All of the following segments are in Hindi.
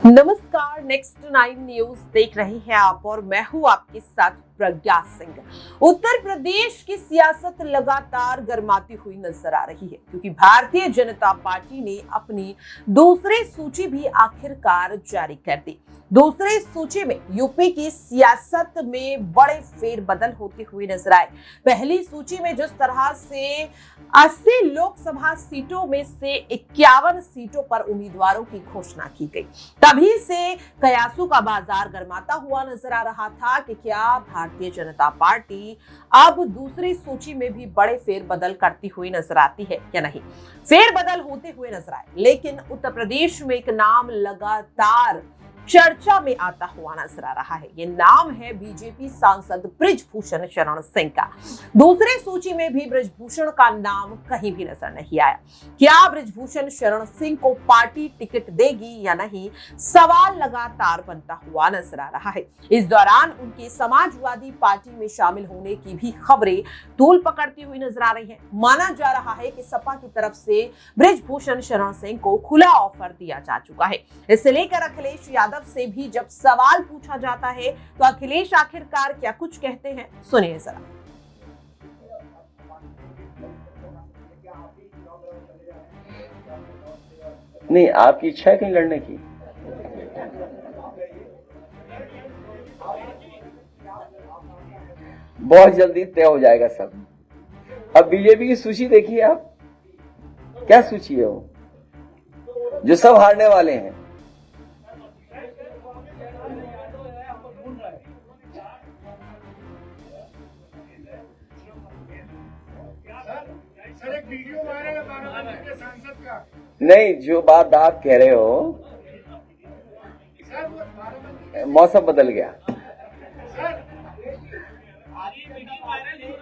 नमस्कार, नेक्स्ट 9 न्यूज देख रहे हैं आप और मैं हूं आपके साथ प्रज्ञा सिंह। उत्तर प्रदेश की सियासत लगातार गर्माती हुई नजर आ रही है क्योंकि भारतीय जनता पार्टी ने अपनी दूसरी सूची भी आखिरकार जारी कर दी। दूसरी सूची में यूपी की सियासत में बड़े फेरबदल होते हुए नजर आए। पहली सूची में जिस तरह से 80 लोकसभा सीटों में से 51 सीटों पर उम्मीदवारों की घोषणा की गई, तभी से कयासों का बाजार गर्माता हुआ नजर आ रहा था कि क्या भारतीय जनता पार्टी अब दूसरी सूची में भी बड़े फेरबदल करती हुई नजर आती है या नहीं। फेरबदल होते हुए नजर आए, लेकिन उत्तर प्रदेश में एक नाम लगातार चर्चा में आता हुआ नजर आ रहा है। ये नाम है बीजेपी सांसद बृजभूषण शरण सिंह का। दूसरी सूची में भी बृजभूषण का नाम कहीं भी नजर नहीं आया। क्या बृजभूषण शरण सिंह को पार्टी टिकट देगी या नहीं, सवाल लगातार बनता हुआ नजर आ रहा है। इस दौरान उनके समाजवादी पार्टी में शामिल होने की भी खबरें तूल पकड़ती हुई नजर आ रही है। माना जा रहा है कि सपा की तरफ से बृजभूषण शरण सिंह को खुला ऑफर दिया जा चुका है। इसे लेकर अखिलेश यादव से भी जब सवाल पूछा जाता है तो अखिलेश आखिरकार क्या कुछ कहते हैं, सुनिए जरा। नहीं, आपकी इच्छा है कहीं लड़ने की? बहुत जल्दी तय हो जाएगा सब। अब बीजेपी की सूची देखिए आप, क्या सूची है वो, जो सब हारने वाले हैं। सर, एक वीडियो वायरल है बाराबंकी के सांसद का। नहीं, जो बात आप कह रहे हो, मौसम बदल गया।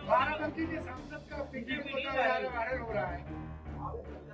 बाराबंकी के सांसद का वीडियो वायरल हो रहा है।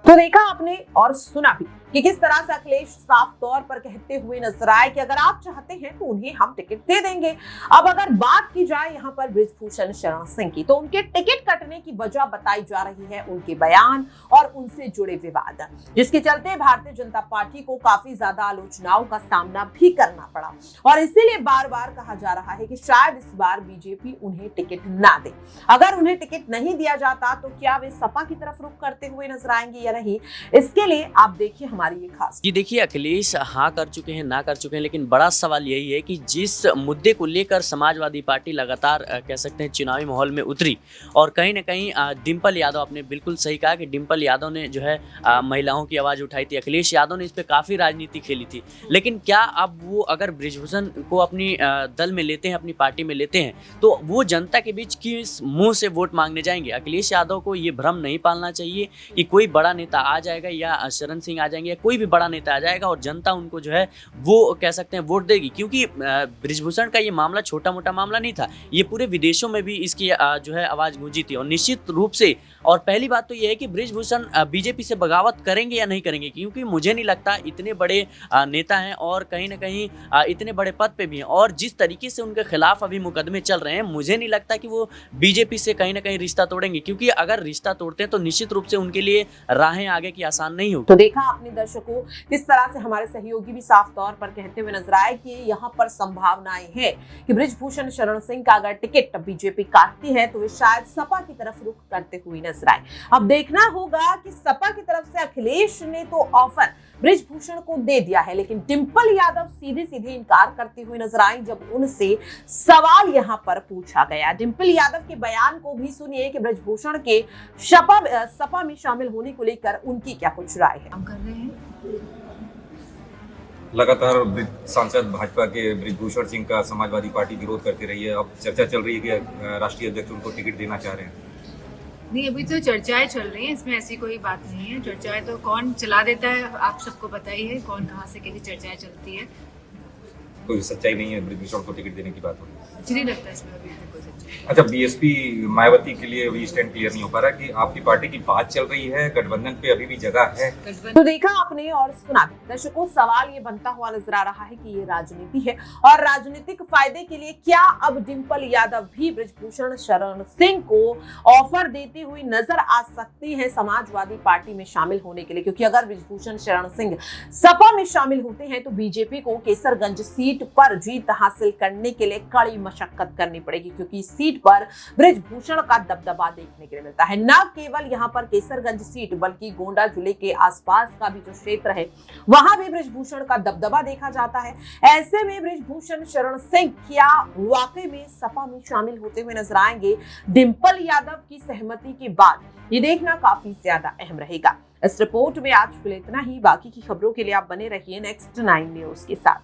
तो देखा आपने और सुना भी कि किस तरह से अखिलेश साफ तौर पर कहते हुए नजर आए कि अगर आप चाहते हैं तो उन्हें हम टिकट दे देंगे। अब अगर बात की जाए यहाँ पर बृजभूषण शरण सिंह की, तो उनके टिकट कटने की वजह बताई जा रही है उनके बयान और उनसे जुड़े विवाद, जिसके चलते भारतीय जनता पार्टी को काफी ज्यादा आलोचनाओं का सामना भी करना पड़ा। और इसीलिए बार बार कहा जा रहा है कि शायद इस बार बीजेपी उन्हें टिकट ना दे। अगर उन्हें टिकट नहीं दिया जाता तो क्या वे सपा की तरफ रुख करते हुए नजर आएंगे या नहीं, इसके लिए आप देखिए हमारी ये खास। जी देखिए, अखिलेश हाँ कर चुके हैं, ना कर चुके हैं, लेकिन बड़ा सवाल यही है कि जिस मुद्दे को लेकर समाजवादी पार्टी लगातार कह सकते हैं चुनावी माहौल में उतरी, और कहीं ना कहीं डिम्पल यादव, आपने बिल्कुल सही कहा कि डिम्पल यादव ने जो है महिलाओं की आवाज़ उठाई थी, अखिलेश यादव ने इस पर काफ़ी राजनीति खेली थी। लेकिन क्या अब वो अगर बृजभूषण को अपनी दल में लेते हैं, अपनी पार्टी में लेते हैं, तो वो जनता के बीच किस मुँह से वोट मांगने जाएंगे? अखिलेश यादव को ये भ्रम नहीं पालना चाहिए कि कोई बड़ा नेता आ जाएगा या शरण सिंह आ जाएंगे या कोई भी बड़ा नेता आ जाएगा और जनता उनको जो है वो कह सकते हैं वोट देगी। क्योंकि बृजभूषण का ये मामला छोटा मोटा मामला नहीं था, ये पूरे विदेशों में भी इसकी जो है आवाज़ गूंजी थी। और निश्चित रूप से, और पहली बात तो ये है कि बृजभूषण बीजेपी से बगावत करेंगे या नहीं करेंगे, क्योंकि मुझे नहीं लगता, इतने बड़े नेता हैं और कहीं ना कहीं इतने बड़े पद पे भी हैं, और जिस तरीके से उनके खिलाफ अभी मुकदमे चल रहे हैं, मुझे नहीं लगता कि वो बीजेपी से कहीं ना कहीं रिश्ता तोड़ेंगे। क्योंकि अगर रिश्ता तोड़ते हैं तो निश्चित रूप से उनके लिए राहें आगे की आसान नहीं होगी। तो देखा आपने दर्शकों, किस तरह से हमारे सहयोगी भी साफ तौर पर कहते हुए नजर आए कि यहाँ पर संभावनाएं हैं कि बृजभूषण शरण सिंह का अगर टिकट बीजेपी काटती है तो वे शायद सपा की तरफ रुख करते हुए नजर आए। अब देखना होगा कि सपा की तरफ से अखिलेश ने तो ऑफर बृजभूषण को दे दिया है, लेकिन डिम्पल यादव सीधे सीधे इनकार करते हुए नजर आई जब उनसे सवाल यहाँ पर पूछा गया। डिम्पल यादव के बयान को भी सुनिए कि बृजभूषण के सपा में शामिल होने को लेकर उनकी क्या कुछ राय है। कर रहे हैं लगातार सांसद भाजपा के बृजभूषण सिंह का समाजवादी पार्टी विरोध करती रही है। अब चर्चा चल रही है कि राष्ट्रीय अध्यक्ष उनको टिकट देना चाह रहे हैं। नहीं, अभी तो चर्चाएं चल रही हैं, इसमें ऐसी कोई बात नहीं है। चर्चाएं तो कौन चला देता है आप सबको पता ही है, कौन कहाँ से कैसी चर्चाएं चलती है। कोई सच्चाई नहीं है, ब्रिजभूषण को टिकट देने की बात हो रही है। मुझे नहीं लगता इसमें अभी तक कोई सच्चाई। अच्छा, बीएसपी मायावती के लिए अभी स्टैंड क्लियर नहीं हो पा रहा कि आपकी पार्टी की बात चल रही है, गठबंधन पे अभी भी जगह है। गठबंधन तो देखा आपने और सुना भी। दर्शकों, सवाल ये बनता हुआ नजर आ रहा है कि ये राजनीति है और राजनीतिक फायदे के लिए क्या अब डिंपल यादव भी बृजभूषण शरण सिंह को ऑफर देती हुई नजर आ सकती है समाजवादी पार्टी में शामिल होने के लिए, क्योंकि अगर बृजभूषण शरण सिंह सपा में शामिल होते हैं तो बीजेपी को केसरगंज सीट पर जीत हासिल करने के लिए कड़ी मशक्कत करनी पड़ेगी, क्योंकि इस सीट पर बृजभूषण का दबदबा देखने के लिए मिलता है। न केवल यहाँ पर केसरगंज सीट बल्कि गोंडा जिले के आसपास का भी जो क्षेत्र है वहां भी बृजभूषण का दबदबा देखा जाता है। ऐसे में बृजभूषण शरण सिंह क्या वाकई में सपा में शामिल होते हुए नजर आएंगे डिंपल यादव की सहमति के बाद, ये देखना काफी ज्यादा अहम रहेगा। इस रिपोर्ट में आज के लिए इतना ही। बाकी की खबरों के लिए आप बने रहिए नेक्स्ट 9 न्यूज के साथ।